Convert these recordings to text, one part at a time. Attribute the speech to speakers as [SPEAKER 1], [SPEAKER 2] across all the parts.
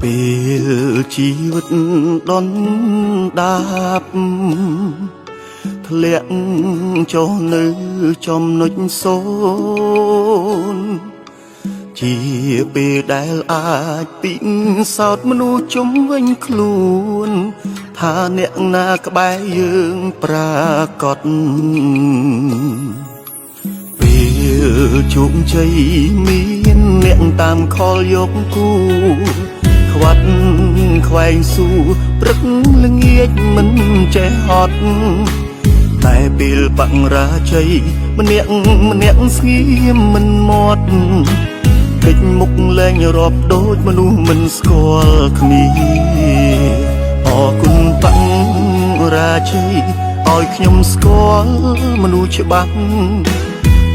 [SPEAKER 1] ពេលជីវិតដុនដាបធ្លាក់ចុះនៅចំណុចសូន្យជាពេលដែលអាចពិសោធន៍មនុស្សជុំវិញខ្លួនថាអ្នកណាក្បែរយើងប្រាកដពេលជោគជ័យមានអ្នកតាមខលយកគូខ្វាត់ខ្វែងស៊ូព្រឹកល្ងាចមិនចេះហត់តែពេលបរាជ័យម្នាក់ស្ងៀមមិនមាត់ពេចមុខលែងរាប់ដូចមនុស្សមិនស្គាល់គ្នាអរគុណបរាជ័យឲ្យខ្ញុំស្គាល់មនុស្សច្បាស់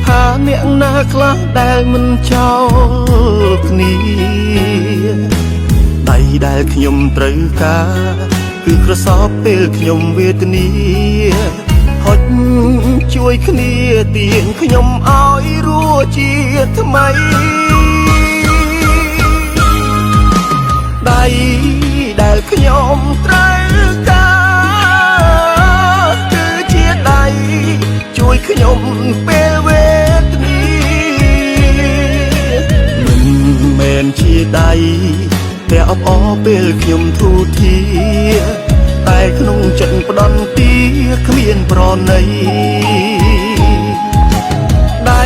[SPEAKER 1] ថាអ្នកណាខ្លះដែលមិនចោលគ្នាដៃដែលខ្ញុំត្រូវការគឺក្រសោបពេលខ្ញុំវេទនាហុចជួយគ្នាទាញខ្ញុំឲ្យរស់ជាថ្មីដៃដែលខ្ញុំត្រូវការគឺជាដៃជួយខ្ញុំពេលវេទនាមិនមែនជាដៃតែអបអរពេលខ្ញុំធូរធាតែក្នុងចិត្តផ្ដន់ទាគ្មានប្រណីដៃ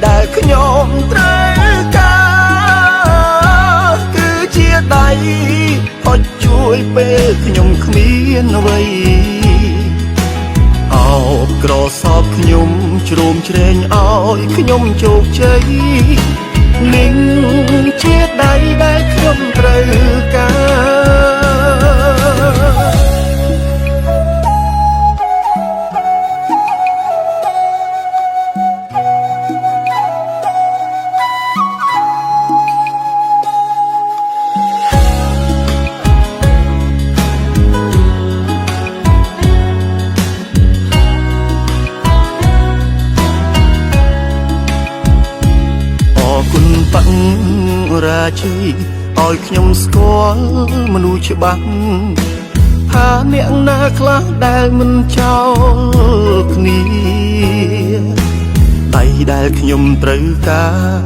[SPEAKER 1] ដែលខ្ញុំត្រូវការគឺជាដៃហុចជួយពេលខ្ញុំគ្មានអ្វីអោបក្រសោបខ្ញុំជ្រោមជ្រែងឲ្យខ្ញុំជោគជ័យនឹងជាដៃដែលខ្ញុំត្រូវការបរាជ័យឲ្យខ្ញុំស្គាល់មនុស្សច្បាស់ថាអ្នកណាខ្លះដែលមិនចោលគ្នាដៃដែលខ្ញុំត្រូវការ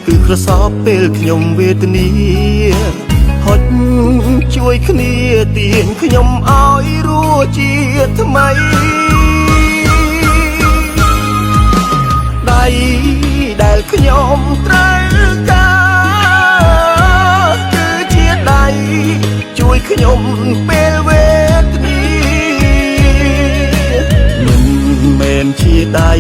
[SPEAKER 1] គឺក្រសោបពេលខ្ញុំវេទនាហុចជួយគ្នាទាញខ្ញុំឲ្យរស់ជាថ្មីដៃដែលខ្ញុំត្រូវការគឺជាដៃជួយខ្ញុំពេលវេទនាមិនមែនជាដៃ